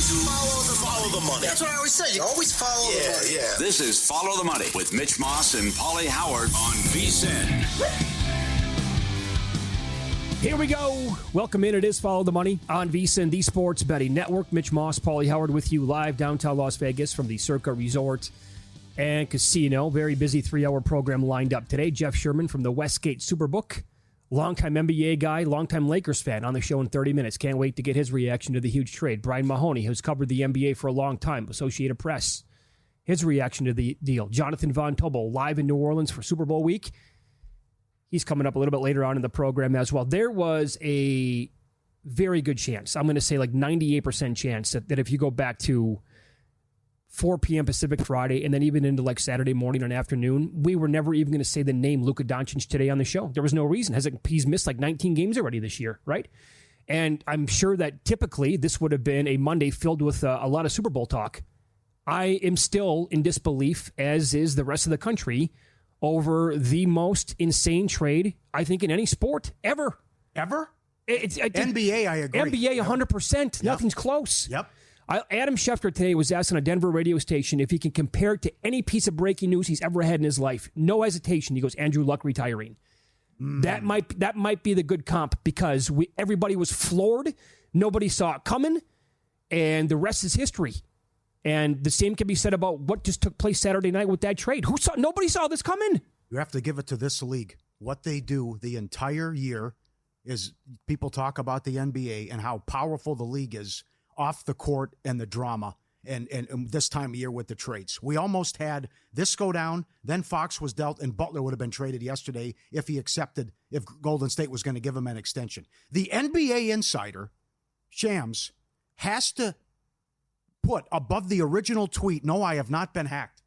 Follow the money. That's what I always say. You always follow the money. Yeah. This is Follow the Money with Mitch Moss and Pauly Howard on VSiN. Here we go. Welcome in. It is Follow the Money on VSiN, the Sports Betting Network. Mitch Moss, Pauly Howard with you live downtown Las Vegas from the Circa Resort and Casino. Very busy 3-hour program lined up today. Jeff Sherman from the Westgate Superbook. Longtime NBA guy, longtime Lakers fan on the show in 30 minutes. Can't wait to get his reaction to the huge trade. Brian Mahoney, who's covered the NBA for a long time, Associated Press. His reaction to the deal. Jonathan Von Tobel, live in New Orleans for Super Bowl week. He's coming up a little bit later on in the program as well. There was a very good chance, I'm going to say like 98% chance, that if you go back to 4 p.m. Pacific Friday, and then even into like Saturday morning and afternoon, we were never even going to say the name Luka Doncic today on the show. There was no reason. He's missed like 19 games already this year, right? And I'm sure that typically this would have been a Monday filled with a lot of Super Bowl talk. I am still in disbelief, as is the rest of the country, over the most insane trade, I think, in any sport ever. Ever? NBA, I agree. NBA, 100%. Yep. Nothing's close. Yep. Adam Schefter today was asked on a Denver radio station if he can compare it to any piece of breaking news he's ever had in his life. No hesitation. He goes, Andrew Luck retiring. That might be the good comp, because everybody was floored. Nobody saw it coming, and the rest is history. And the same can be said about what just took place Saturday night with that trade. Nobody saw this coming. You have to give it to this league. What they do the entire year is people talk about the NBA and how powerful the league is off the court and the drama and this time of year with the trades. We almost had this go down, then Fox was dealt, and Butler would have been traded yesterday if Golden State was going to give him an extension. The NBA insider, Shams, has to put above the original tweet, "No, I have not been hacked."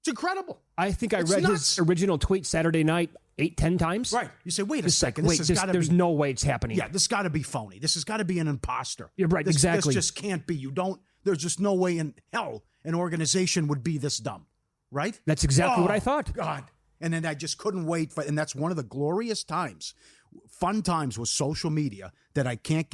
It's incredible. I think I read his original tweet Saturday night 8-10 times. Right. You say, wait a second. There's no way it's happening. Yeah, this got to be phony. This has got to be an imposter. You're right, exactly. This just can't be. There's just no way in hell an organization would be this dumb. Right? That's exactly what I thought. God. And then I just couldn't wait and that's one of the glorious times, fun times with social media that I can't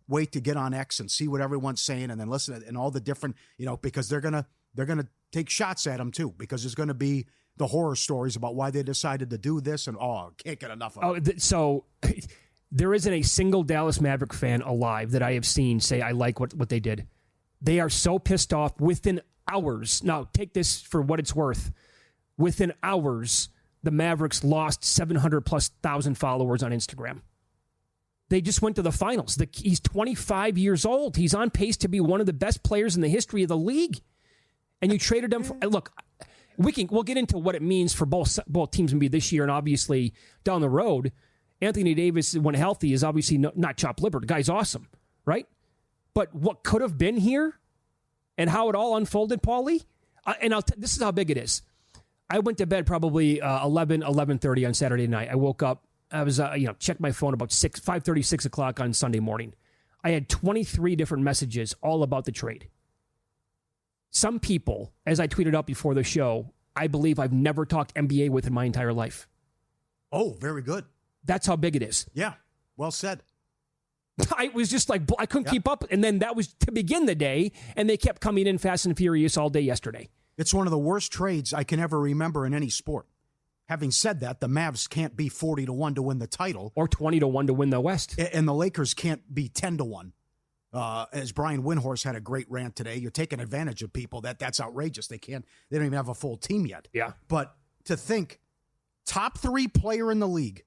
wait to get on X and see what everyone's saying and then listen and all the different, because they're going to take shots at them too, because there's going to be the horror stories about why they decided to do this and can't get enough of it. So there isn't a single Dallas Maverick fan alive that I have seen say I like what they did. They are so pissed off within hours. Now, take this for what it's worth. Within hours, the Mavericks lost 700,000+ followers on Instagram. They just went to the finals. He's 25 years old. He's on pace to be one of the best players in the history of the league. And you traded him for... Look, we'll get into what it means for both teams maybe this year and obviously down the road. Anthony Davis, when healthy, is obviously not chopped liver. The guy's awesome, right? But what could have been here and how it all unfolded, Pauly, this is how big it is. I went to bed probably 11:30 on Saturday night. I woke up. I was, checked my phone about 5:30, 6 o'clock on Sunday morning. I had 23 different messages all about the trade. Some people, as I tweeted out before the show, I believe I've never talked NBA with in my entire life. Oh, very good. That's how big it is. Yeah, well said. I was just like, I couldn't keep up. And then that was to begin the day, and they kept coming in fast and furious all day yesterday. It's one of the worst trades I can ever remember in any sport. Having said that, the Mavs can't be 40-1 to win the title. Or 20-1 to win the West. And the Lakers can't be 10-1. As Brian Windhorst had a great rant today, you're taking advantage of people. That's outrageous. They don't even have a full team yet. Yeah. But to think, top 3 player in the league,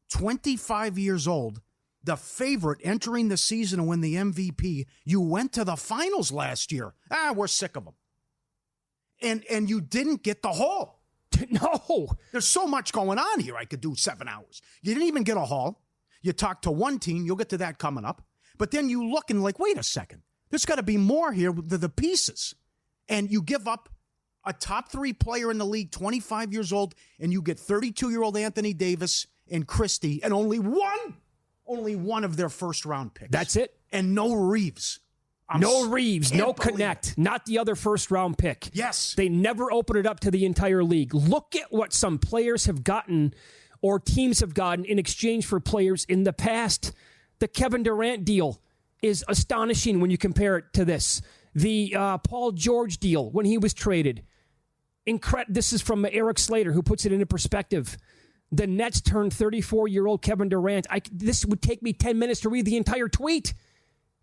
25 years old, the favorite entering the season to win the MVP, you went to the finals last year. We're sick of them. And you didn't get the haul. No. There's so much going on here. I could do 7 hours. You didn't even get a haul. You talked to one team. You'll get to that coming up. But then you look and like, wait a second. There's got to be more here with the pieces. And you give up a top 3 player in the league, 25 years old, and you get 32-year-old Anthony Davis and Christie, and only one of their first-round picks. That's it. And no Reeves. No Reeves, no Connect, not the other first-round pick. Yes. They never open it up to the entire league. Look at what some players have gotten or teams have gotten in exchange for players in the past. The Kevin Durant deal is astonishing when you compare it to this. The Paul George deal when he was traded. This is from Eric Slater, who puts it into perspective. The Nets turned 34-year-old Kevin Durant. This would take me 10 minutes to read the entire tweet.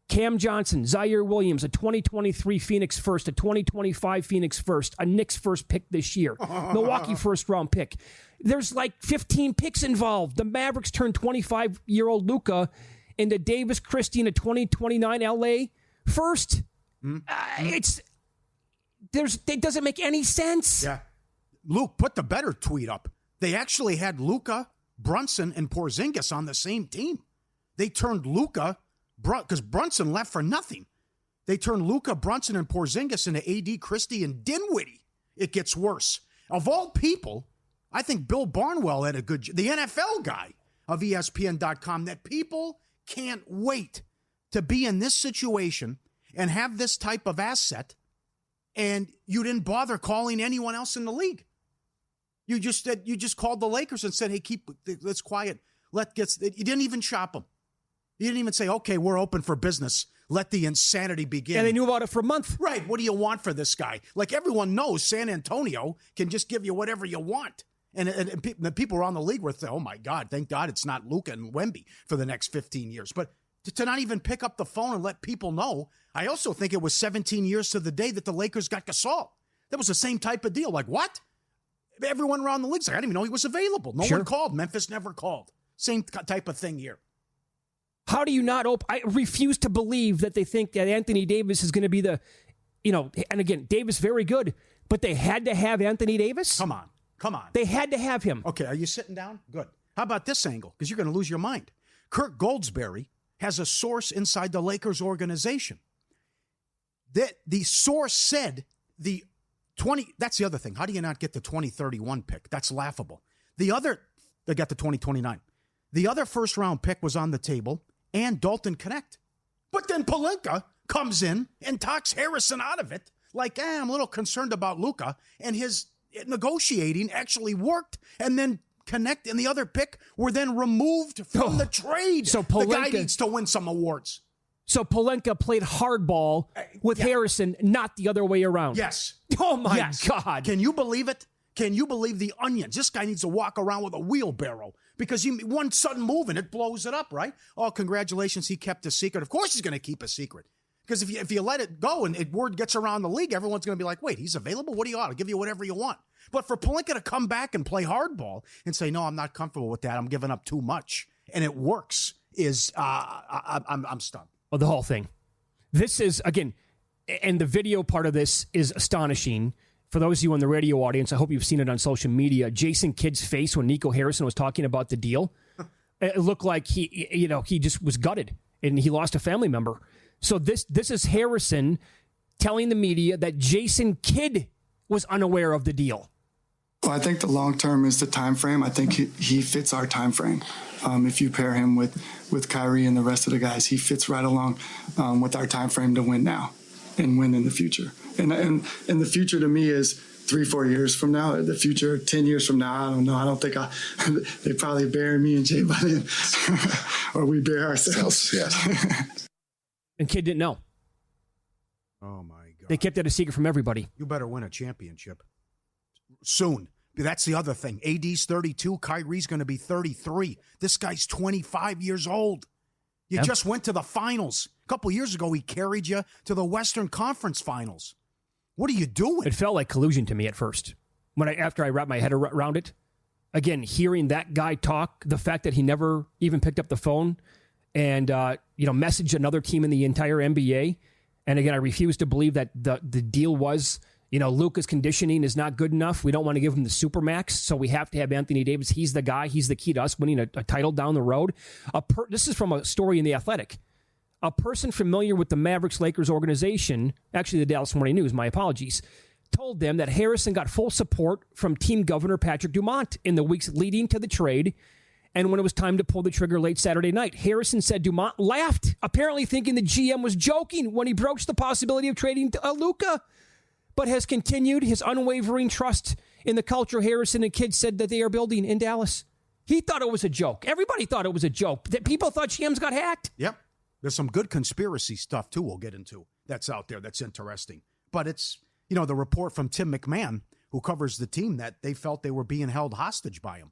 Cam Johnson, Zaire Williams, a 2023 Phoenix first, a 2025 Phoenix first, a Knicks first pick this year, Milwaukee first-round pick. There's like 15 picks involved. The Mavericks turned 25-year-old Luka into Davis Christie in a 2029 LA first. It doesn't make any sense. Yeah. Luke, put the better tweet up. They actually had Luka, Brunson, and Porzingis on the same team. They turned Luka, because Brunson left for nothing. They turned Luka, Brunson, and Porzingis into AD, Christie, and Dinwiddie. It gets worse. Of all people, I think Bill Barnwell had the NFL guy of ESPN.com, that people can't wait to be in this situation and have this type of asset, and you didn't bother calling anyone else in the league. You just called the Lakers and said, "Hey, let's quiet. You didn't even shop them. You didn't even say, "Okay, we're open for business. Let the insanity begin." And they knew about it for a month. Right. What do you want for this guy? Like, everyone knows San Antonio can just give you whatever you want. And the people around the league were saying, "Oh my God, thank God it's not Luka and Wemby for the next 15 years." But to not even pick up the phone and let people know. I also think it was 17 years to the day that the Lakers got Gasol. That was the same type of deal. Like, what? Everyone around the league's like, I didn't even know he was available. No one called. Memphis never called. Same type of thing here. How do you not open? I refuse to believe that they think that Anthony Davis is going to be and again, Davis very good, but they had to have Anthony Davis? Come on. They had to have him. Okay, are you sitting down? Good. How about this angle? Because you're going to lose your mind. Kirk Goldsberry has a source inside the Lakers organization. The source said that's the other thing. How do you not get the 2031 pick? That's laughable. They got the 2029. The other first-round pick was on the table, and Dalton Connect. But then Pelinka comes in and talks Harrison out of it. Like, I'm a little concerned about Luka, and his negotiating actually worked, and then Connect and the other pick were then removed from the trade. So the guy needs to win some awards. So Pelinka played hardball with Harrison, not the other way around. Yes. Oh, my God. Can you believe it? Can you believe the onions? This guy needs to walk around with a wheelbarrow because one sudden move and it blows it up, right? Oh, congratulations, he kept a secret. Of course he's going to keep a secret. Because if you let it go and word gets around the league, everyone's going to be like, wait, he's available? What do you want? I'll give you whatever you want. But for Pelinka to come back and play hardball and say, no, I'm not comfortable with that. I'm giving up too much. And it works I'm stunned. Well, the whole thing. This is, again, and the video part of this is astonishing. For those of you in the radio audience, I hope you've seen it on social media. Jason Kidd's face when Nico Harrison was talking about the deal, it looked like he just was gutted and he lost a family member. So this is Harrison telling the media that Jason Kidd was unaware of the deal. Well, I think the long term is the time frame. I think he fits our time frame. If you pair him with Kyrie and the rest of the guys, he fits right along with our time frame to win now and win in the future. And the future to me is 3-4 years from now. The future 10 years from now, I don't know. I don't think they probably bury me and Jay by then, or we bury ourselves. Yes. And Kidd didn't know. Oh my God! They kept it a secret from everybody. You better win a championship soon. That's the other thing. AD's 32. Kyrie's going to be 33. This guy's 25 years old. You just went to the finals. A couple years ago, he carried you to the Western Conference Finals. What are you doing? It felt like collusion to me at first. After I wrapped my head around it. Again, hearing that guy talk, the fact that he never even picked up the phone and messaged another team in the entire NBA. And again, I refuse to believe that the deal was, Luka's conditioning is not good enough. We don't want to give him the supermax, so we have to have Anthony Davis. He's the guy. He's the key to us winning a title down the road. This is from a story in The Athletic. A person familiar with the Mavericks-Lakers organization, actually the Dallas Morning News, my apologies, told them that Harrison got full support from team governor Patrick Dumont in the weeks leading to the trade. And when it was time to pull the trigger late Saturday night, Harrison said Dumont laughed, apparently thinking the GM was joking when he broached the possibility of trading Luka, but has continued his unwavering trust in the culture Harrison and Kidd said that they are building in Dallas. He thought it was a joke. Everybody thought it was a joke. That people thought GMs got hacked. Yep. There's some good conspiracy stuff, too, we'll get into that's out there that's interesting. But it's, the report from Tim McMahon, who covers the team, that they felt they were being held hostage by him.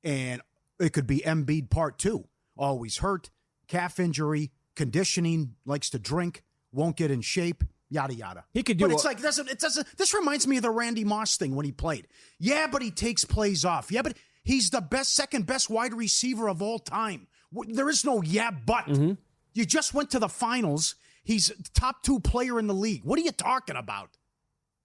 And it could be Embiid part 2. Always hurt, calf injury, conditioning, likes to drink, won't get in shape, yada, yada. He could do But it's like, it doesn't, this reminds me of the Randy Moss thing when he played. Yeah, but he takes plays off. Yeah, but he's the second best wide receiver of all time. There is no but. Mm-hmm. You just went to the finals. He's top 2 player in the league. What are you talking about?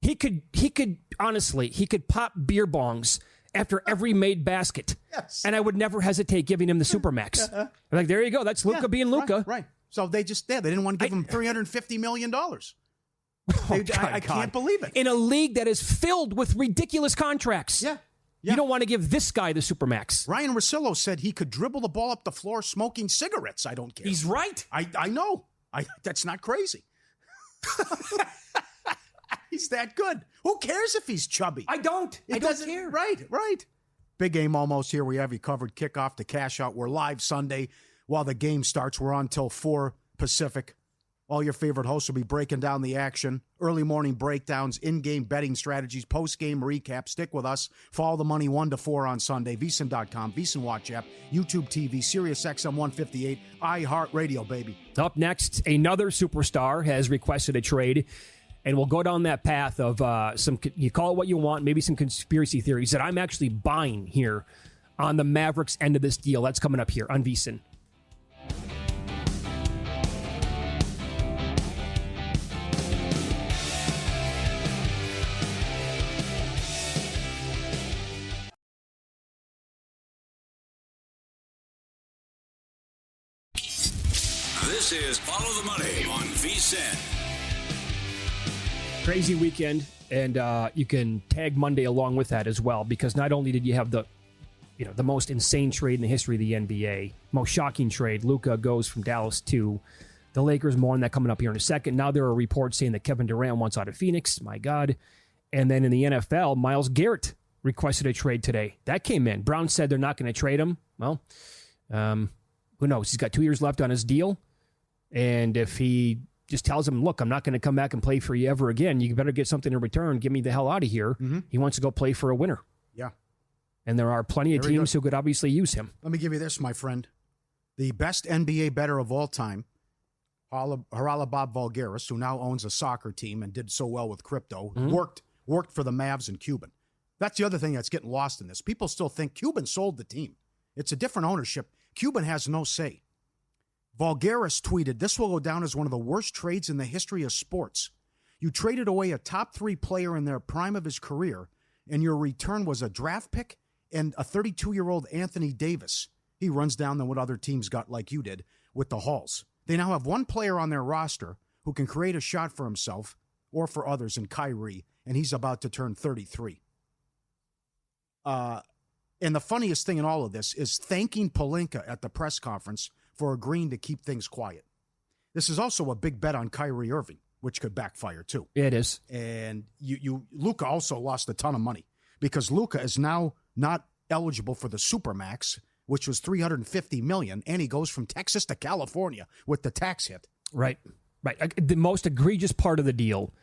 He could honestly, he could pop beer bongs after every made basket. Yes. And I would never hesitate giving him the Supermax. I'm like, there you go. That's Luka being Luka. Right. So they didn't want to give him $350 million. I can't believe it. In a league that is filled with ridiculous contracts. Yeah. You don't want to give this guy the Supermax. Ryan Russillo said he could dribble the ball up the floor smoking cigarettes. I don't care. He's right. I know. That's not crazy. He's that good. Who cares if he's chubby? I don't care. Right. Big game almost here. We have you covered. Kickoff to cash out. We're live Sunday while the game starts. We're on till 4 Pacific. All your favorite hosts will be breaking down the action, early morning breakdowns, in-game betting strategies, post-game recap. Stick with us. Follow the money 1 to 4 on Sunday. VSiN.com, VSiN Watch app, YouTube TV, Sirius XM 158, iHeartRadio, baby. Up next, another superstar has requested a trade, and we'll go down that path of some, you call it what you want, maybe some conspiracy theories that I'm actually buying here on the Mavericks end of this deal. That's coming up here on VSiN. This is Follow the Money on VSiN. Crazy weekend, and you can tag Monday along with that as well, because not only did you have the most insane trade in the history of the NBA, most shocking trade, Luka goes from Dallas to the Lakers. More on that coming up here in a second. Now there are reports saying that Kevin Durant wants out of Phoenix. My God. And then in the NFL, Myles Garrett requested a trade today. That came in. Brown said they're not going to trade him. Well, who knows? He's got 2 years left on his deal. And if he just tells him, look, I'm not going to come back and play for you ever again, you better get something in return. Get me the hell out of here. Mm-hmm. He wants to go play for a winner. Yeah. And there are plenty of teams who could obviously use him. Let me give you this, my friend. The best NBA bettor of all time, Haralabob Voulgaris, who now owns a soccer team and did so well with crypto, worked for the Mavs and Cuban. That's the other thing that's getting lost in this. People still think Cuban sold the team. It's a different ownership. Cuban has no say. Voulgaris tweeted, "This will go down as one of the worst trades in the history of sports. You traded away a top 3 player in their prime of his career, and your return was a draft pick and a 32-year-old Anthony Davis. He runs down than what other teams got like you did with the Hawks. They now have one player on their roster who can create a shot for himself or for others in Kyrie, and he's about to turn 33. And the funniest thing in all of this is thanking Pelinka at the press conference for agreeing to keep things quiet. This is also a big bet on Kyrie Irving, which could backfire too. It is. And Luka also lost a ton of money because Luka is now not eligible for the Supermax, which was $350 million, and he goes from Texas to California with the tax hit. Right. The most egregious part of the deal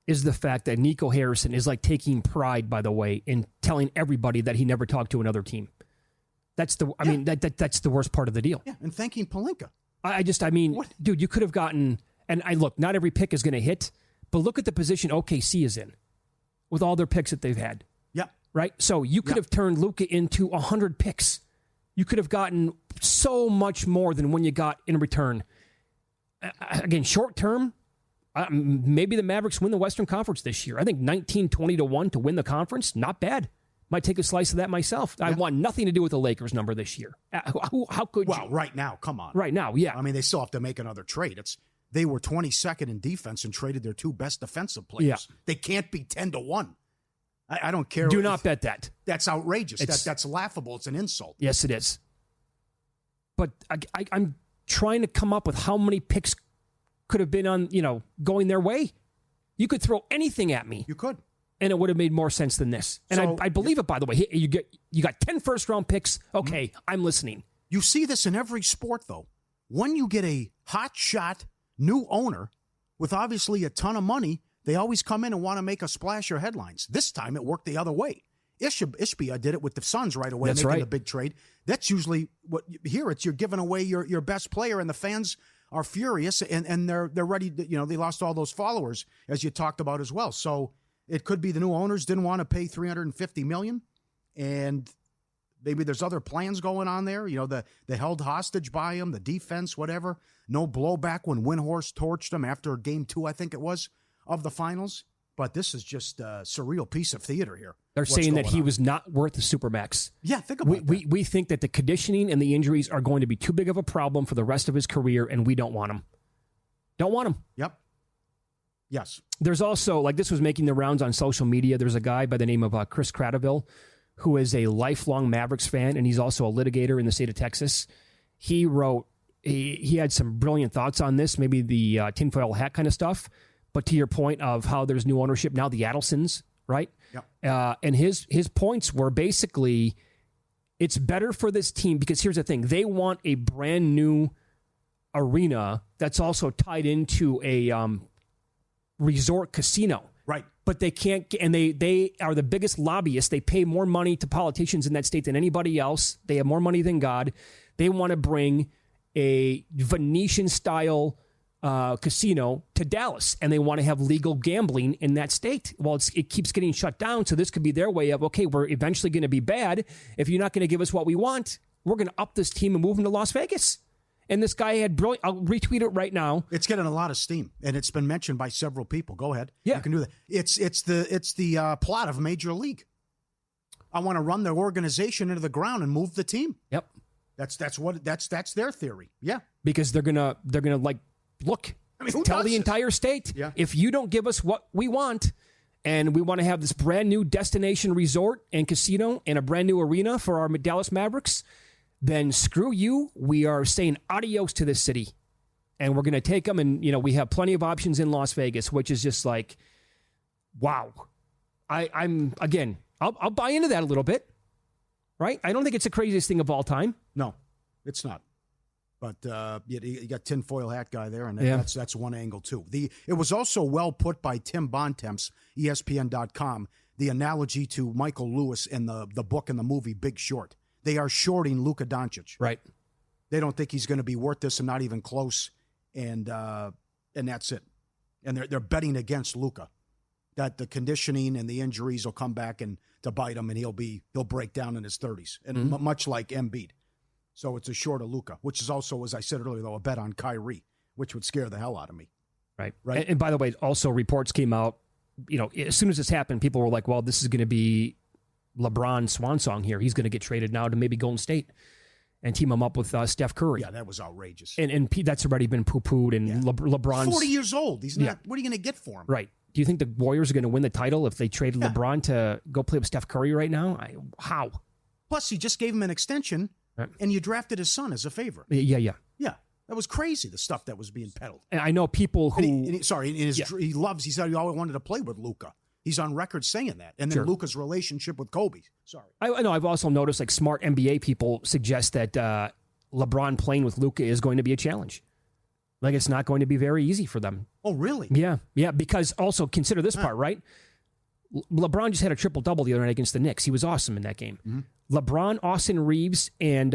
is the fact that Nico Harrison is like taking pride, by the way, in telling everybody that he never talked to another team. That's that's the worst part of the deal. Yeah, and thanking Pelinka. Dude, you could have gotten, and look, not every pick is going to hit, but look at the position OKC is in with all their picks that they've had. Yeah. Right? So you could have turned Luka into 100 picks. You could have gotten so much more than when you got in return. Again, short term, maybe the Mavericks win the Western Conference this year. I think 19-20-1 to win the conference, not bad. Might take a slice of that myself. Yeah. I want nothing to do with the Lakers number this year. How could you? Well, right now, come on. Right now, yeah. I mean, they still have to make another trade. They were 22nd in defense and traded their 2 best defensive players. Yeah. They can't be 10-1. I don't care. Do not bet that. That's outrageous. That's laughable. It's an insult. Yes, it is. But I'm trying to come up with how many picks could have been on, going their way. You could throw anything at me. You could. And it would have made more sense than this. And I believe it, by the way. You got 10 first-round picks. Okay, I'm listening. You see this in every sport, though. when you get a hot shot new owner with obviously a ton of money, they always come in and want to make a splash or headlines. This time it worked the other way. Ishbia did it with the Suns right away, That's making right. a big trade. That's usually what here. It's you're giving away your best player, and the fans are furious, and they're ready. To, they lost all those followers, as you talked about as well. So it could be the new owners didn't want to pay $350 million, and maybe there's other plans going on there. The held hostage by him, the defense, whatever. No blowback when Windhorst torched him after Game 2, I think it was, of the finals. But this is just a surreal piece of theater here. They're saying that he was not worth the Supermax. Yeah, think about that. We think that the conditioning and the injuries are going to be too big of a problem for the rest of his career, and we don't want him. Don't want him. Yep. Yes. There's also, like this was making the rounds on social media, there's a guy by the name of Chris Cradaville who is a lifelong Mavericks fan, and he's also a litigator in the state of Texas. He wrote, he had some brilliant thoughts on this, maybe the tinfoil hat kind of stuff. But to your point of how there's new ownership now, the Adelsons, right? Yep. And his points were basically, it's better for this team because here's the thing: they want a brand new arena that's also tied into a resort casino, right? But they can't, and they are the biggest lobbyists. They pay more money to politicians in that state than anybody else. They have more money than God. They want to bring a Venetian style casino to Dallas, and they want to have legal gambling in that state. Well, it keeps getting shut down, so this could be their way of, okay, we're eventually going to be bad. If you're not going to give us what we want, we're going to up this team and move them to Las Vegas. And this guy had brilliant, I'll retweet it right now. It's getting a lot of steam, and it's been mentioned by several people. Go ahead. Yeah. You can do that. It's the plot of Major League. I want to run their organization into the ground and move the team. Yep. That's their theory. Yeah. Because they're gonna like, look, tell the entire state, if you don't give us what we want, and we want to have this brand new destination resort and casino and a brand new arena for our Dallas Mavericks, then screw you. We are saying adios to this city, and we're going to take them. And, we have plenty of options in Las Vegas, which is just like, wow. I'll buy into that a little bit, right? I don't think it's the craziest thing of all time. No, it's not. But you got tinfoil hat guy there, and that's one angle too. It was also well put by Tim Bontemps, ESPN.com, the analogy to Michael Lewis in the book and the movie Big Short. They are shorting Luka Doncic. Right. They don't think he's going to be worth this, and not even close, and that's it. And they're betting against Luka, that the conditioning and the injuries will come back and to bite him, and he'll break down in his 30s, and much like Embiid. So it's a short of Luka, which is also, as I said earlier, though, a bet on Kyrie, which would scare the hell out of me. Right. Right. And by the way, also reports came out, as soon as this happened, people were like, well, this is going to be LeBron's swan song here. He's going to get traded now to maybe Golden State and team him up with Steph Curry. Yeah, that was outrageous. And that's already been poo-pooed. And LeBron's 40 years old. He's not. Yeah. What are you going to get for him? Right. Do you think the Warriors are going to win the title if they traded LeBron to go play with Steph Curry right now? How? Plus, he just gave him an extension. Right. And you drafted his son as a favor. Yeah. That was crazy, the stuff that was being peddled. And I know people who... he said he always wanted to play with Luka. He's on record saying that. And then Luka's relationship with Kobe. Sorry. I know. I've also noticed like smart NBA people suggest that LeBron playing with Luka is going to be a challenge. Like it's not going to be very easy for them. Oh, really? Yeah. Because also consider this part, right? LeBron just had a triple-double the other night against the Knicks. He was awesome in that game. Mm-hmm. LeBron, Austin Reeves, and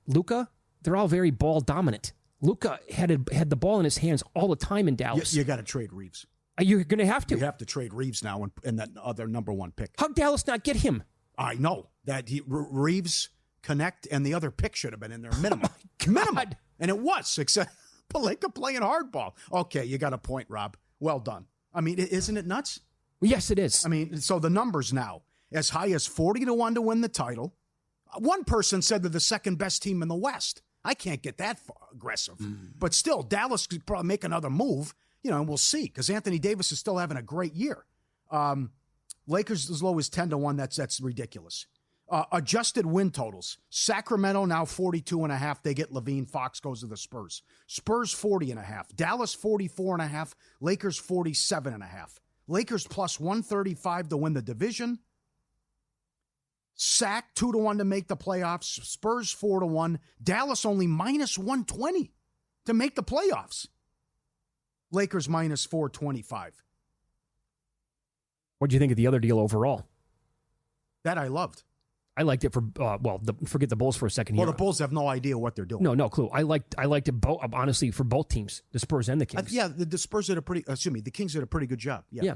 Luka, they're all very ball dominant. Luka had the ball in his hands all the time in Dallas. You got to trade Reeves. You're going to have to. You have to trade Reeves now and that other number one pick. How'd Dallas not get him? I know. That Reeves, Connect, and the other pick should have been in there minimum. Minimum. And it was, except Pelinka playing hardball. Okay, you got a point, Rob. Well done. I mean, isn't it nuts? Yes, it is. I mean, so the numbers now, as high as 40-1 to win the title. One person said they're the second best team in the West. I can't get that aggressive. But still, Dallas could probably make another move, and we'll see, because Anthony Davis is still having a great year. Lakers as low as 10-1, that's ridiculous. Adjusted win totals. Sacramento now 42.5. They get Levine. Fox goes to the Spurs. Spurs 40.5. Dallas 44.5. Lakers 47.5. Lakers plus 135 to win the division. Sac 2-1 to make the playoffs. Spurs 4-1. Dallas only minus 120. to make the playoffs. Lakers minus 425. What do you think of the other deal overall? That I loved. I liked it for forget the Bulls for a second here. Well, the Bulls have no idea what they're doing. No clue. I liked it both, honestly, for both teams, the Spurs and the Kings. The Spurs did the Kings did a pretty good job. Yeah.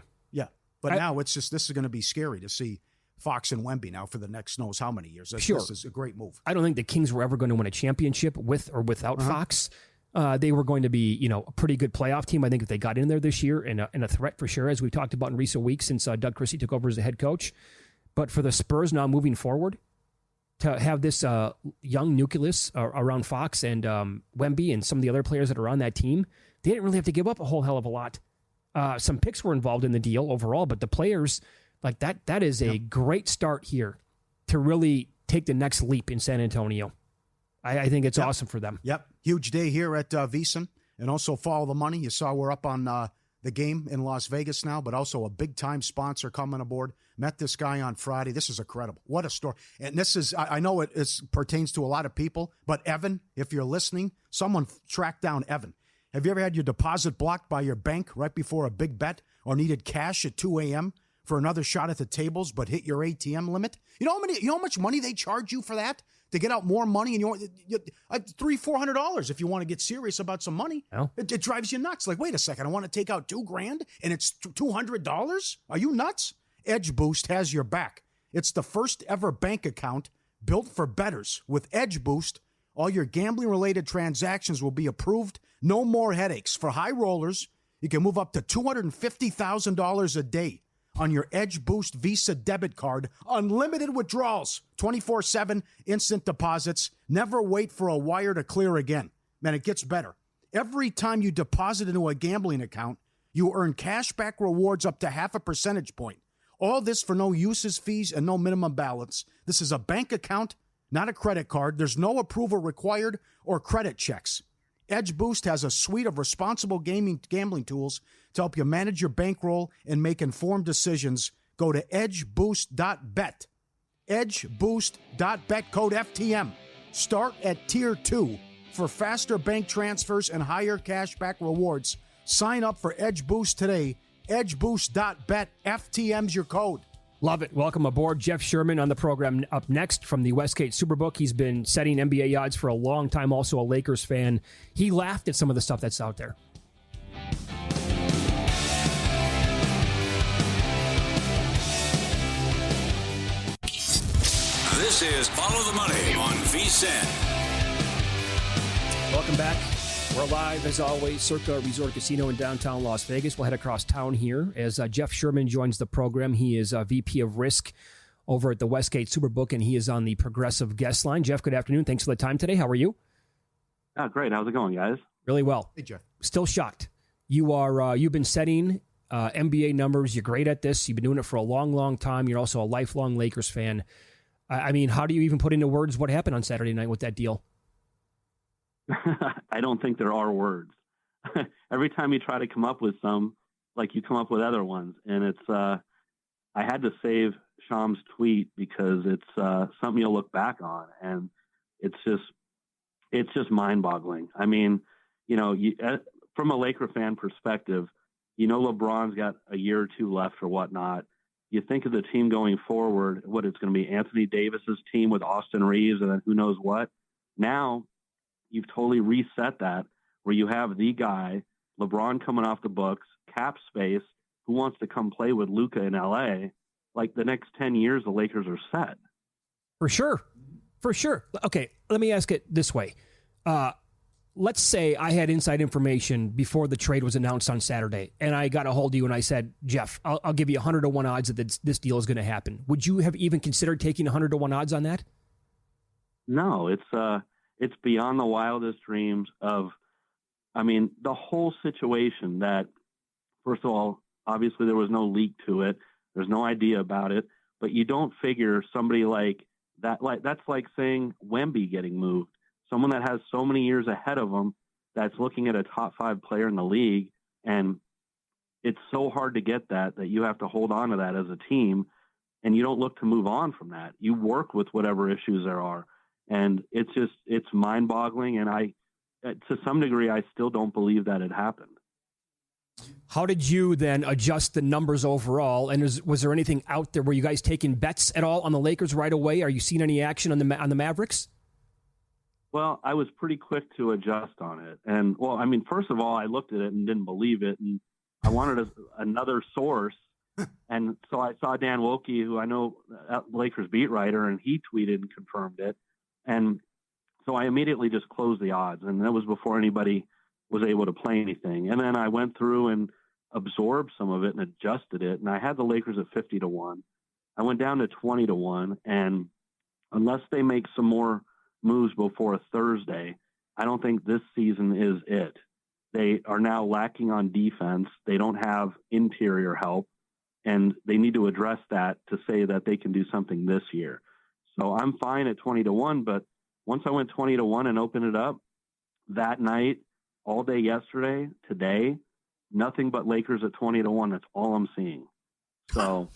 But now it's just, this is going to be scary to see Fox and Wemby now for the next knows how many years. This is a great move. I don't think the Kings were ever going to win a championship with or without Fox. They were going to be, a pretty good playoff team. I think if they got in there this year and a threat for sure, as we've talked about in recent weeks since Doug Christie took over as the head coach. But for the Spurs now moving forward, to have this young nucleus around Fox and Wemby and some of the other players that are on that team, they didn't really have to give up a whole hell of a lot. Some picks were involved in the deal overall, but the players, like that is a great start here to really take the next leap in San Antonio. I think it's awesome for them. Yep. Huge day here at VSiN. And also follow the money. You saw we're up on the game in Las Vegas now, but also a big-time sponsor coming aboard. Met this guy on Friday. This is incredible. What a story. And this is, I know it pertains to a lot of people, but Evan, if you're listening, someone track down Evan. Have you ever had your deposit blocked by your bank right before a big bet or needed cash at 2 a.m. for another shot at the tables but hit your ATM limit? You know how much money they charge you for that? To get out more money, and you $300-400 if you want to get serious about some money. Oh. It drives you nuts. Like, wait a second, I want to take out $2,000 and it's $200? Are you nuts? Edge Boost has your back. It's the first ever bank account built for bettors. With Edge Boost, all your gambling-related transactions will be approved. No more headaches. For high rollers, you can move up to $250,000 a day on your Edge Boost Visa debit card. Unlimited withdrawals, 24/7 instant deposits. Never wait for a wire to clear again. Man, it gets better. Every time you deposit into a gambling account, you earn cashback rewards up to 0.5 percentage point. All this for no uses fees and no minimum balance. This is a bank account, not a credit card. There's no approval required or credit checks. Edge Boost has a suite of responsible gambling tools to help you manage your bankroll and make informed decisions. Go to edgeboost.bet. Edgeboost.bet, code FTM. Start at Tier 2 for faster bank transfers and higher cashback rewards. Sign up for Edge Boost today. Edgeboost.bet. FTM's your code. Love it. Welcome aboard. Jeff Sherman on the program up next from the Westgate Superbook. He's been setting NBA odds for a long time, also a Lakers fan. He laughed at some of the stuff that's out there. This is Follow the Money on VSiN. Welcome back. We're live, as always, Circa Resort Casino in downtown Las Vegas. We'll head across town here as Jeff Sherman joins the program. He is VP of Risk over at the Westgate Superbook, and he is on the Progressive guest line. Jeff, good afternoon. Thanks for the time today. How are you? Oh, great. How's it going, guys? Really well. Hey, Jeff. Still shocked. You've been setting NBA numbers. You're great at this. You've been doing it for a long, long time. You're also a lifelong Lakers fan. I mean, how do you even put into words what happened on Saturday night with that deal? I don't think there are words. Every time you try to come up with some, like you come up with other ones. And it's, I had to save Sham's tweet because it's something you'll look back on. And it's just mind boggling. I mean, from a Laker fan perspective, LeBron's got a year or two left or whatnot. You think of the team going forward, what it's going to be Anthony Davis's team with Austin Reeves and then who knows what. Now you've totally reset that where you have the guy, LeBron coming off the books, cap space, who wants to come play with Luka in LA. Like the next 10 years, the Lakers are set. For sure. Okay, let me ask it this way. Let's say I had inside information before the trade was announced on Saturday, and I got a hold of you and I said, Jeff, I'll give you 100-1 odds that this deal is going to happen. Would you have even considered taking 100-1 odds on that? No, it's beyond the wildest dreams of, the whole situation that, first of all, obviously there was no leak to it. There's no idea about it, but you don't figure somebody like that, that's like saying Wemby getting moved. Someone that has so many years ahead of them that's looking at a top 5 player in the league. And it's so hard to get that you have to hold on to that as a team. And you don't look to move on from that. You work with whatever issues there are. And it's mind boggling. And to some degree, I still don't believe that it happened. How did you then adjust the numbers overall? And was there anything out there? Were you guys taking bets at all on the Lakers right away? Are you seeing any action on the Mavericks? Well, I was pretty quick to adjust on it. And, well, I mean, first of all, I looked at it and didn't believe it. And I wanted another source. And so I saw Dan Wilkie, who I know, Lakers beat writer, and he tweeted and confirmed it. And so I immediately just closed the odds. And that was before anybody was able to play anything. And then I went through and absorbed some of it and adjusted it. And I had the Lakers at 50-1. I went down to 20-1. And unless they make some more moves before Thursday, I don't think this season is it. They are now lacking on defense. They don't have interior help, and they need to address that to say that they can do something this year. So I'm fine at 20-1, but once I went 20-1 and opened it up that night, all day yesterday, today, nothing but Lakers at 20-1. That's all I'm seeing. So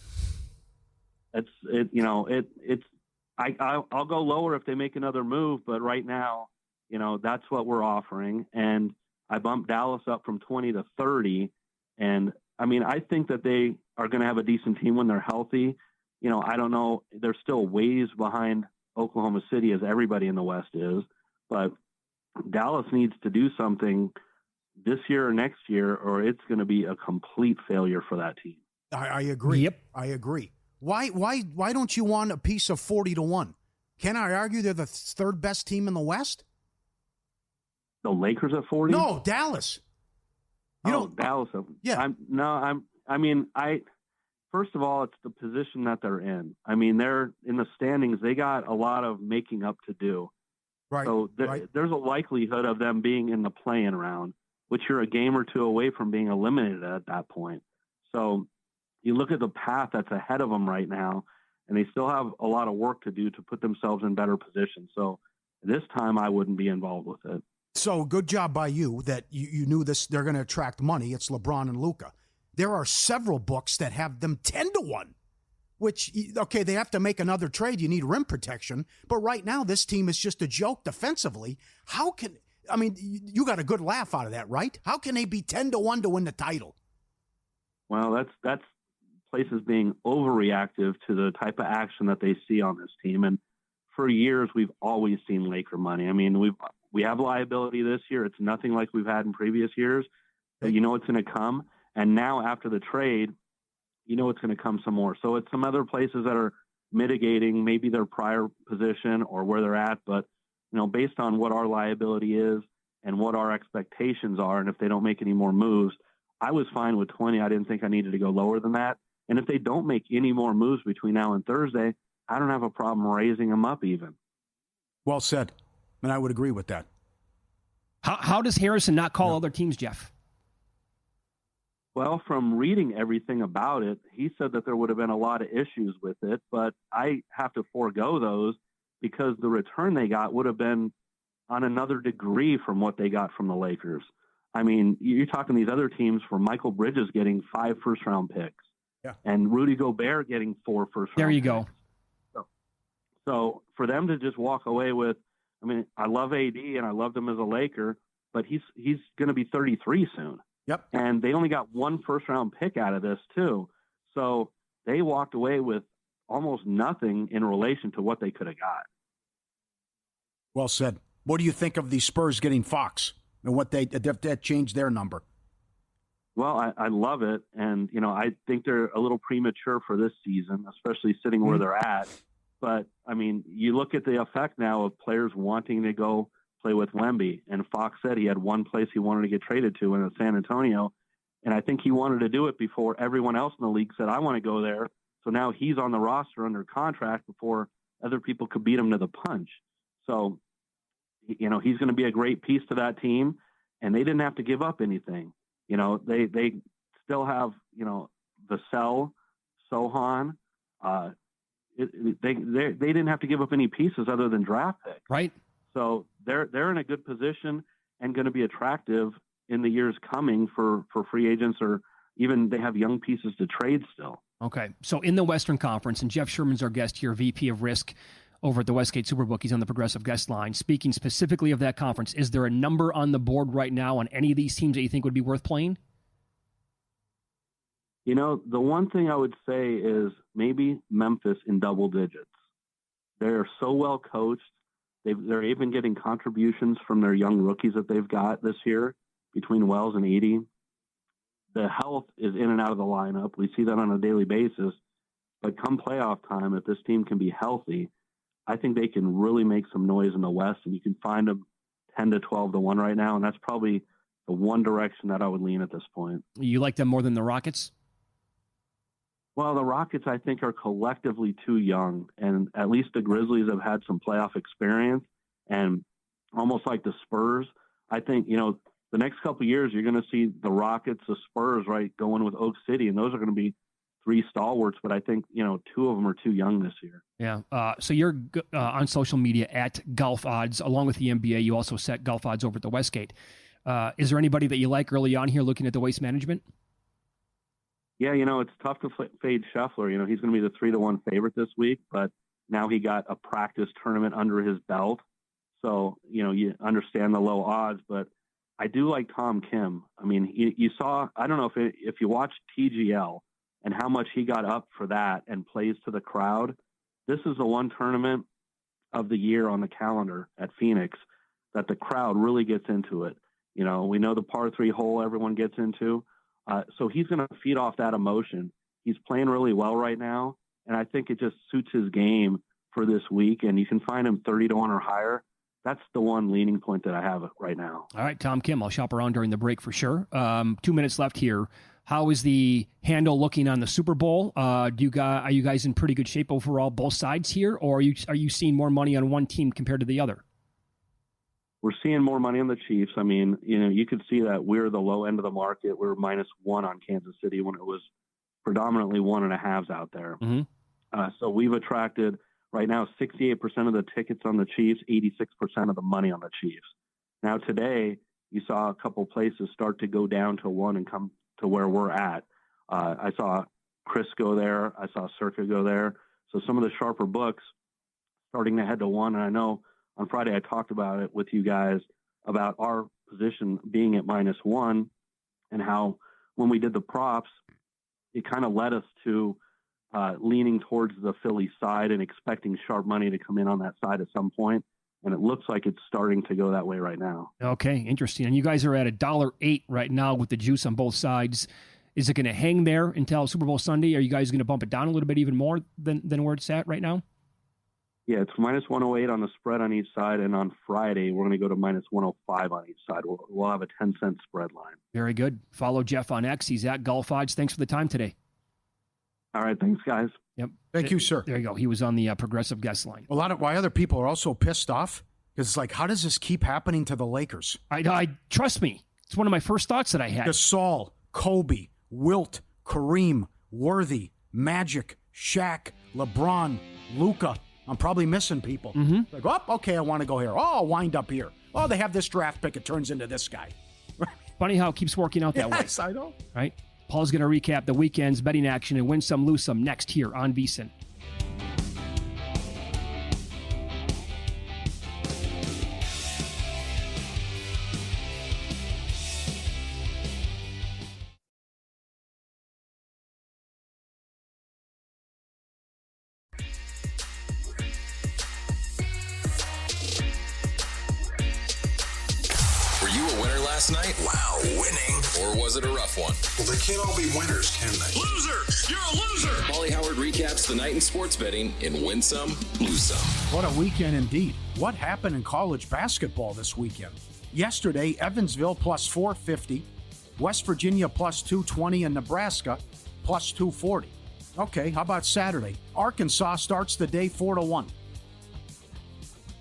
I'll go lower if they make another move, but right now, that's what we're offering. And I bumped Dallas up from 20 to 30. And I mean, I think that they are going to have a decent team when they're healthy. I don't know. They're still ways behind Oklahoma City, as everybody in the West is, but Dallas needs to do something this year or next year, or it's going to be a complete failure for that team. I agree. Yep. I agree. Why don't you want a piece of 40-1? Can I argue they're the third best team in the West? The Lakers at 40? No, Dallas. Dallas. Yeah. First of all, it's the position that they're in. I mean, they're in the standings. They got a lot of making up to do. Right. So there's a likelihood of them being in the play-in round, which you're a game or two away from being eliminated at that point. So you look at the path that's ahead of them right now, and they still have a lot of work to do to put themselves in better position. So this time I wouldn't be involved with it. So good job by you that you knew this. They're going to attract money. It's LeBron and Luka. There are several books that have them 10-1, which, okay, they have to make another trade. You need rim protection. But right now, this team is just a joke defensively. You got a good laugh out of that, right? How can they be 10-1 to win the title? Well, that's places being overreactive to the type of action that they see on this team. And for years, we've always seen Laker money. I mean, we have liability this year. It's nothing like we've had in previous years. But you know it's going to come. And now after the trade, you know it's going to come some more. So it's some other places that are mitigating maybe their prior position or where they're at. But, based on what our liability is and what our expectations are, and if they don't make any more moves, I was fine with 20. I didn't think I needed to go lower than that. And if they don't make any more moves between now and Thursday, I don't have a problem raising them up even. Well said. And I would agree with that. How does Harrison not call other teams, Jeff? Well, from reading everything about it, he said that there would have been a lot of issues with it, but I have to forego those because the return they got would have been on another degree from what they got from the Lakers. I mean, you're talking these other teams for Michael Bridges getting 5 first-round picks and Rudy Gobert getting 4 first-round picks. There you go. So for them to just walk away with, I mean, I love AD and I loved him as a Laker, but he's going to be 33 soon. Yep. And they only got 1 first-round pick out of this, too. So they walked away with almost nothing in relation to what they could have got. Well said. What do you think of the Spurs getting Fox and what that changed their number? Well, I love it. And, I think they're a little premature for this season, especially sitting where they're at. But, I mean, you look at the effect now of players wanting to go play with Wemby, and Fox said he had one place he wanted to get traded to in San Antonio, and I think he wanted to do it before everyone else in the league said, I want to go there. So now he's on the roster under contract before other people could beat him to the punch. So, he's going to be a great piece to that team, and they didn't have to give up anything. They still have, Vassell, Sohan. They didn't have to give up any pieces other than draft picks. Right. So they're in a good position and going to be attractive in the years coming for free agents, or even they have young pieces to trade still. Okay. So in the Western Conference, and Jeff Sherman's our guest here, VP of Risk over at the Westgate Superbook. He's on the Progressive guest line. Speaking specifically of that conference, is there a number on the board right now on any of these teams that you think would be worth playing? The one thing I would say is maybe Memphis in double digits. They're so well coached. They're even getting contributions from their young rookies that they've got this year between Wells and Edey. The health is in and out of the lineup. We see that on a daily basis. But come playoff time, if this team can be healthy, I think they can really make some noise in the West, and you can find them 10 to 12 to 1 right now, and that's probably the one direction that I would lean at this point. You like them more than the Rockets? Well, the Rockets, I think, are collectively too young, and at least the Grizzlies have had some playoff experience, and almost like the Spurs, I think, the next couple of years, you're going to see the Rockets, the Spurs, right, going with Oak City, and those are going to be 3 stalwarts, but I think, 2 of them are too young this year. Yeah. So you're on social media at Golf Odds. Along with the NBA, you also set golf odds over at the Westgate. Is there anybody that you like early on here looking at the Waste Management? Yeah, it's tough to fade Scheffler. He's going to be the 3-1 favorite this week, but now he got a practice tournament under his belt. So, you understand the low odds, but I do like Tom Kim. I mean, you saw, I don't know if you watched TGL and how much he got up for that and plays to the crowd. This is the one tournament of the year on the calendar at Phoenix that the crowd really gets into it. We know the par 3 hole everyone gets into. So he's going to feed off that emotion. He's playing really well right now, and I think it just suits his game for this week, and you can find him 30 to 1 or higher. That's the one leaning point that I have right now. All right, Tom Kim, I'll shop around during the break for sure. 2 minutes left here. How is the handle looking on the Super Bowl? Are you guys in pretty good shape overall, both sides here, or are you seeing more money on one team compared to the other? We're seeing more money on the Chiefs. I mean, you could see that we're the low end of the market. We're -1 on Kansas City when it was predominantly 1.5s out there. Mm-hmm. So we've attracted right now 68% of the tickets on the Chiefs, 86% of the money on the Chiefs. Now today, you saw a couple places start to go down to 1 and come to where we're at. I saw Chris go there. I saw Circa go there. So some of the sharper books starting to head to 1. And I know on Friday I talked about it with you guys about our position being at -1 and how when we did the props, it kind of led us to leaning towards the Philly side and expecting sharp money to come in on that side at some point. And it looks like it's starting to go that way right now. Okay, interesting. And you guys are at $1.08 right now with the juice on both sides. Is it going to hang there until Super Bowl Sunday? Are you guys going to bump it down a little bit even more than where it's at right now? Yeah, it's -108 on the spread on each side, and on Friday we're going to go to -105 on each side. We'll have a 10-cent spread line. Very good. Follow Jeff on X. He's at Golf Odds. Thanks for the time today. All right, thanks, guys. Yep. Thank you, sir. There you go. He was on the Progressive guest line. Why other people are also pissed off because it's like, how does this keep happening to the Lakers? I trust me. It's one of my first thoughts that I had. Gasol, Kobe, Wilt, Kareem, Worthy, Magic, Shaq, LeBron, Luka. I'm probably missing people. Mm-hmm. Like, okay, I want to go here. Oh, I'll wind up here. Oh, they have this draft pick. It turns into this guy. Funny how it keeps working out that way. Yes, I know. Right? Paul's going to recap the weekend's betting action and win some, lose some next here on VSiN. Last night? Wow, winning. Or was it a rough one? Well, they can't all be winners, can they? Loser! You're a loser! Pauly Howard recaps the night in sports betting in Win Some, Lose Some. What a weekend indeed. What happened in college basketball this weekend? Yesterday, Evansville plus 450, West Virginia plus 220, and Nebraska plus 240. Okay, how about Saturday? Arkansas starts the day 4-1.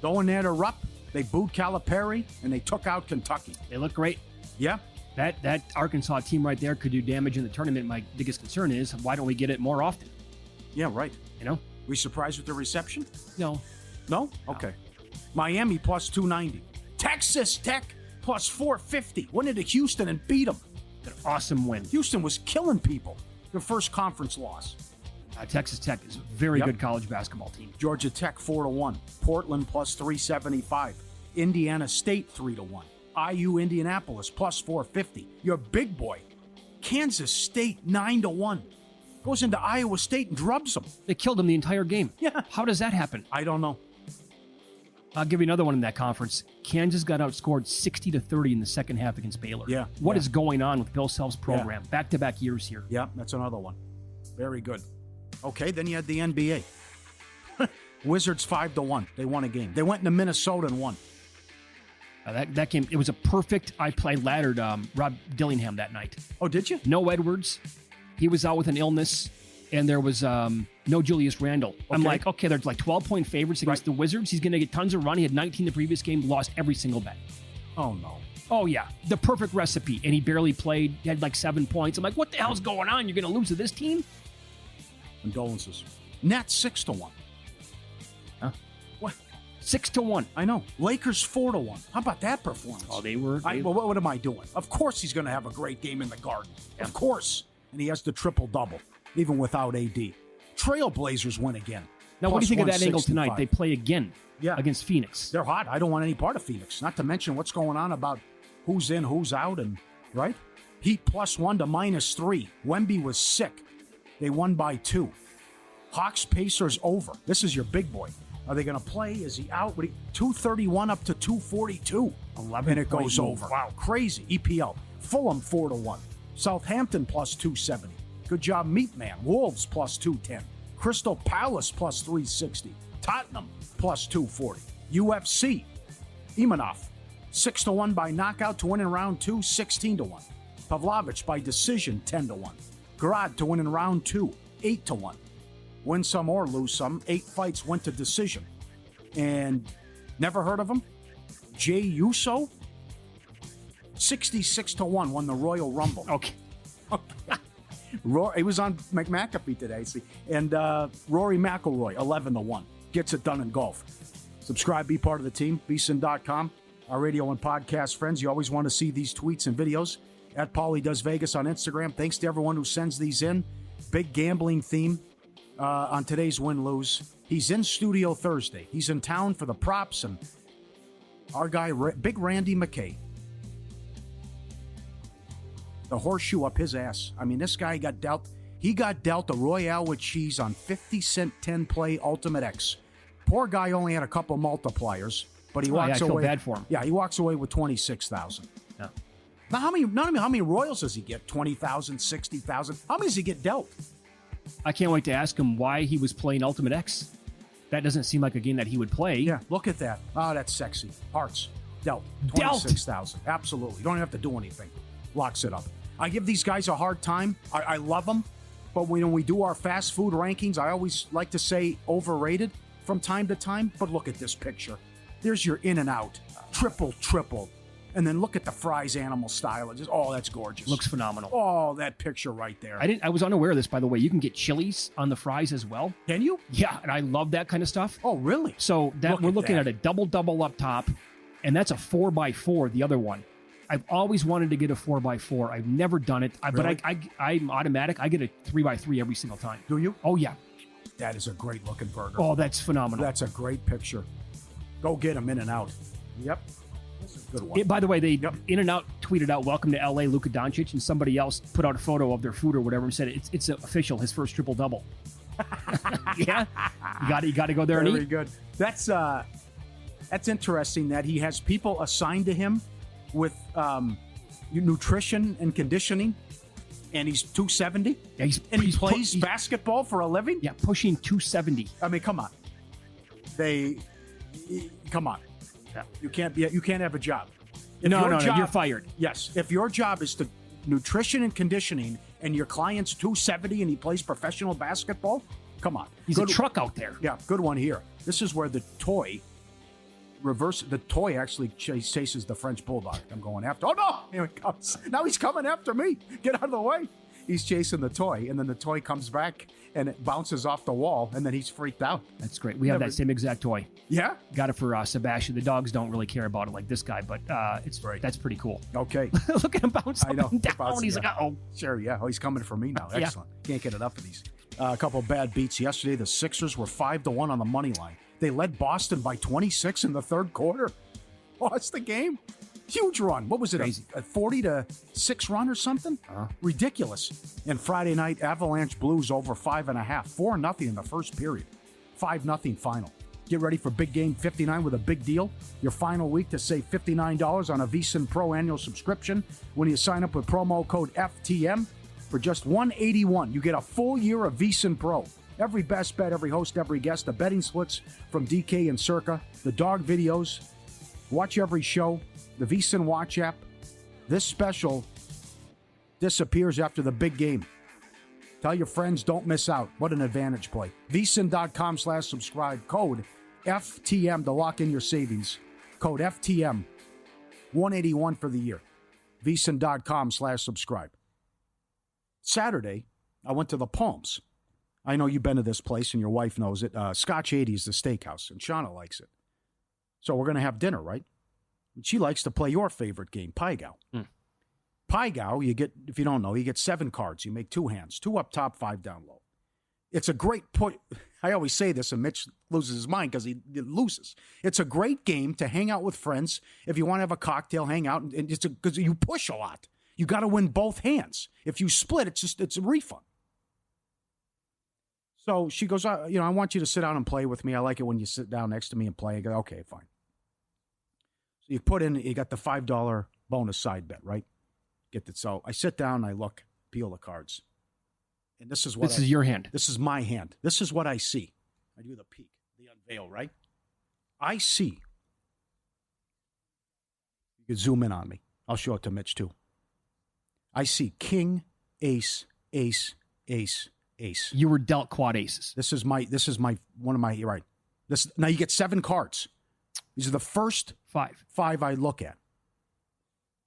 Going there to Rupp. They booed Calipari, and they took out Kentucky. They look great. Yeah. That Arkansas team right there could do damage in the tournament. My biggest concern is, why don't we get it more often? Yeah, right. You know? We surprised with the reception? No. No? Okay. Miami plus 290. Texas Tech plus 450. Went into Houston and beat them. An awesome win. Houston was killing people. Their first conference loss. Texas Tech is a very good college basketball team. Georgia Tech 4-1. Portland plus 375. Indiana State 3-1. IU Indianapolis plus 450. Your big boy, Kansas State 9-1. Goes into Iowa State and drubs them. They killed them the entire game. Yeah. How does that happen? I don't know. I'll give you another one in that conference. Kansas got outscored 60-30 in the second half against Baylor. Yeah. What is going on with Bill Self's program? Yeah. Back-to-back years here. Yeah, that's another one. Very good. Okay, then you had the NBA. Wizards 5-1. They won a game. They went into Minnesota and won. That game, it was a perfect. I laddered Rob Dillingham that night. Oh, did you? No Edwards. He was out with an illness, and there was no Julius Randle. Okay. I'm like, okay, there's like 12-point favorites against the Wizards. He's going to get tons of run. He had 19 the previous game, lost every single bet. Oh, no. Oh, yeah. The perfect recipe, and he barely played. He had like 7 points. I'm like, what the hell's going on? You're going to lose to this team? Condolences. Nets 6-1. Huh? What? 6-1. I know. Lakers 4-1. How about that performance? Oh, they were. Well, what am I doing? Of course he's going to have a great game in the Garden. Of course. And he has the triple-double, even without AD. Trailblazers win again. Now, what do you think of that angle tonight? They play again against Phoenix. They're hot. I don't want any part of Phoenix. Not to mention what's going on about who's in, who's out, and right? Heat +1 to -3. Wemby was sick. They won by 2. Hawks Pacers over. This is your big boy. Are they going to play? Is he out? 231 up to 242. 11 and it goes over. Wow, crazy. EPL. Fulham 4-1. Southampton +270. Good job, Meat Man. Wolves +210. Crystal Palace +360. Tottenham +240. UFC. Imanov 6-1 by knockout to win in round 2. 16-1. Pavlovich by decision 10-1. Garad to win in round 2. 8-1. Win some or lose some. 8 fights went to decision. And never heard of him? Jay Uso? 66-1 won the Royal Rumble. Okay. He was on McAfee today, see. And Rory McIlroy, 11-1. Gets it done in golf. Subscribe, be part of the team, vsin.com. Our radio and podcast friends, you always want to see these tweets and videos. At Pauly Does Vegas on Instagram. Thanks to everyone who sends these in. Big gambling theme on today's win-lose. He's in studio Thursday. He's in town for the props, and our guy, Big Randy McKay. The horseshoe up his ass. I mean, this guy got dealt. He got dealt a Royale with cheese on 50-cent 10-play Ultimate X. Poor guy only had a couple multipliers, but he walks away. I feel bad for him. Yeah, he walks away with $26,000. Yeah. Now, how many Royals does he get? 20,000, 60,000. How many does he get dealt? I can't wait to ask him why he was playing Ultimate X. That doesn't seem like a game that he would play. Yeah, look at that. Oh, that's sexy. Hearts. Dealt. 26,000. Absolutely. You don't have to do anything. Locks it up. I give these guys a hard time. I love them. But when we do our fast food rankings, I always like to say overrated from time to time. But look at this picture. There's your In-N-Out. Triple. And then look at the fries animal style. That's gorgeous. Looks phenomenal. Oh, that picture right there. I was unaware of this, by the way. You can get chilies on the fries as well. Can you? Yeah, and I love that kind of stuff. Oh, really? So we're looking at a double up top, and that's a 4x4, the other one. I've always wanted to get a 4x4. I've never done it, Really? but I'm automatic. I get a 3x3 every single time. Do you? Oh, yeah. That is a great looking burger. Oh, that's phenomenal. That's a great picture. Go get them In-N-Out. Yep. That's a good one. By the way, they In-N-Out tweeted out, "Welcome to LA, Luka Doncic," and somebody else put out a photo of their food or whatever and said it's official, his first triple-double. Yeah, you got to go there and eat. Very good. That's interesting that he has people assigned to him with nutrition and conditioning, and he's 270. Yeah, he plays basketball for a living. Yeah, pushing 270. I mean, come on. Come on. Yeah. You can't have a job. No, you're fired. Yes, if your job is to nutrition and conditioning, and your client's 270 and he plays professional basketball, come on. He's a truck out there. Yeah, good one here. This is where the toy actually chases the French bulldog. I'm going after. Oh no! Here he comes. Now he's coming after me. Get out of the way. He's chasing the toy, and then the toy comes back and it bounces off the wall, and then he's freaked out. That's great. We have that same exact toy. Yeah? Got it for Sebastian. The dogs don't really care about it like this guy, but that's pretty cool. Okay. Look at him bounce up and down. He's like, uh-oh. Sure, yeah. Oh, he's coming for me now. Excellent. Can't get enough of these. A couple of bad beats yesterday. The Sixers were 5-1 on the money line. They led Boston by 26 in the third quarter. Lost the game. Huge run. What was it? Crazy. A 40-6 run or something? Ridiculous. And Friday night, Avalanche Blues over 5.5. 4-0 in the first period. 5-0 final. Get ready for Big Game 59 with a big deal. Your final week to save $59 on a VSiN Pro annual subscription when you sign up with promo code FTM. For just $181, you get a full year of VSiN Pro. Every best bet, every host, every guest, the betting splits from DK and Circa, the dog videos, watch every show, the VSiN Watch app. This special disappears after the big game. Tell your friends, don't miss out. What an advantage play. VSiN.com/subscribe. Code FTM to lock in your savings. Code FTM. 181 for the year. VSiN.com/subscribe. Saturday, I went to the Palms. I know you've been to this place and your wife knows it. Scotch 80 is the steakhouse, and Shauna likes it. So we're going to have dinner, right? And she likes to play your favorite game, Pai Gow. Pai Gow, you get, if you don't know, you get 7 cards. You make 2 hands, 2 up top, 5 down low. It's a great point. I always say this, and Mitch loses his mind because he loses. It's a great game to hang out with friends. If you want to have a cocktail, hang out, and it's because you push a lot. You got to win both hands. If you split, it's a refund. So she goes, I want you to sit down and play with me. I like it when you sit down next to me and play. I go, okay, fine. So you got the $5 bonus side bet, right? So I sit down, I look, peel the cards. And this is your hand. This is my hand. This is what I see. I do the peek, the unveil, right? I see. You can zoom in on me. I'll show it to Mitch too. I see king, ace, ace, ace, ace. You were dealt quad aces. This is my one of my, right. Now you get 7 cards. These are the first 5 I look at.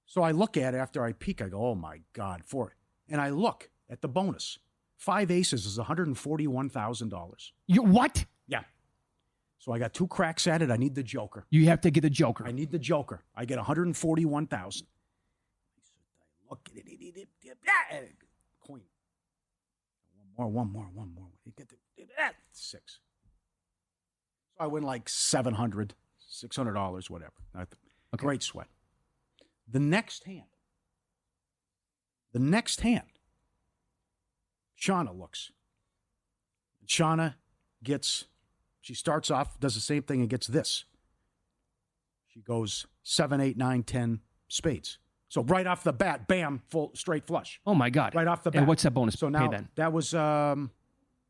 So I look at it after I peek. I go, oh my God, 4. And I look at the bonus. 5 aces is $141,000. You what? Yeah. So I got 2 cracks at it. I need the joker. You have to get the joker. I need the joker. I get $141,000. Look at it. Queen. One more. Get the 6. So I win like $700, $600, whatever. Okay. Great sweat. The next hand, Shauna looks. Shauna she starts off, does the same thing and gets this. She goes 7, 8, 9, 10 spades. So right off the bat, bam, full straight flush. Oh my God! Right off the bat. And what's that bonus? So now pay then? That was I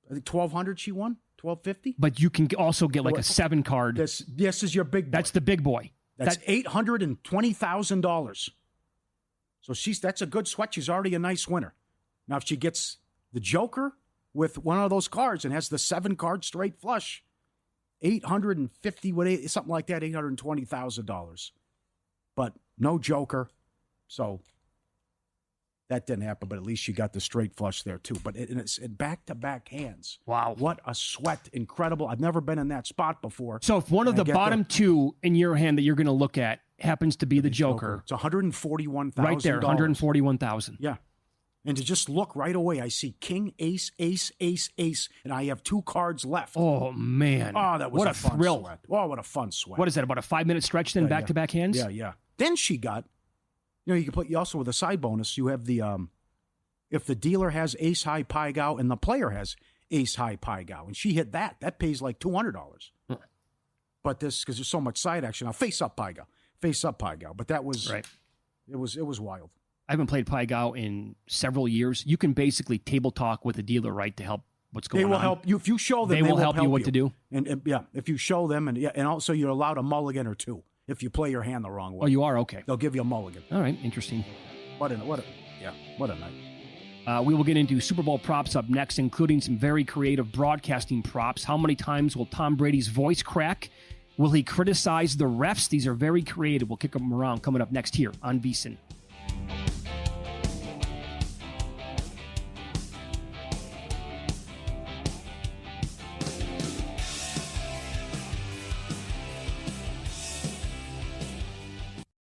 think $1,200. She won $1,250. But you can also get like a 7 card. This is your big boy. That's the big boy. That's $820,000. So that's a good sweat. She's already a nice winner. Now if she gets the joker with one of those cards and has the 7 card straight flush, $850, something like that, $820,000. But no joker. So that didn't happen, but at least she got the straight flush there too. But it's in back-to-back hands. Wow. What a sweat. Incredible. I've never been in that spot before. So if one of the bottom 2 in your hand that you're going to look at happens to be the joker. It's $141,000. Right there, $141,000. Yeah. And to just look right away, I see king, ace, ace, ace, ace, and I have 2 cards left. Oh, man. Oh, that was what a fun thrill. Sweat. Oh, what a fun sweat. What is that, about a 5-minute stretch then, back-to-back hands? Yeah. Then she got, you can play, also with a side bonus, you have the, if the dealer has ace high Pai Gow and the player has ace high Pai Gow, and she hit that pays like $200. But this, because there's so much side action, now face up Pai Gow. But that was, right. It was wild. I haven't played Pai Gow in several years. You can basically table talk with the dealer, right, to help what's going on. They will help you. If you show them, they will help you what to do. And if you show them, and also you're allowed a mulligan or 2 if you play your hand the wrong way. Oh, you are? Okay. They'll give you a mulligan. All right, interesting. What a night. We will get into Super Bowl props up next, including some very creative broadcasting props. How many times will Tom Brady's voice crack? Will he criticize the refs? These are very creative. We'll kick them around coming up next here on VSiN.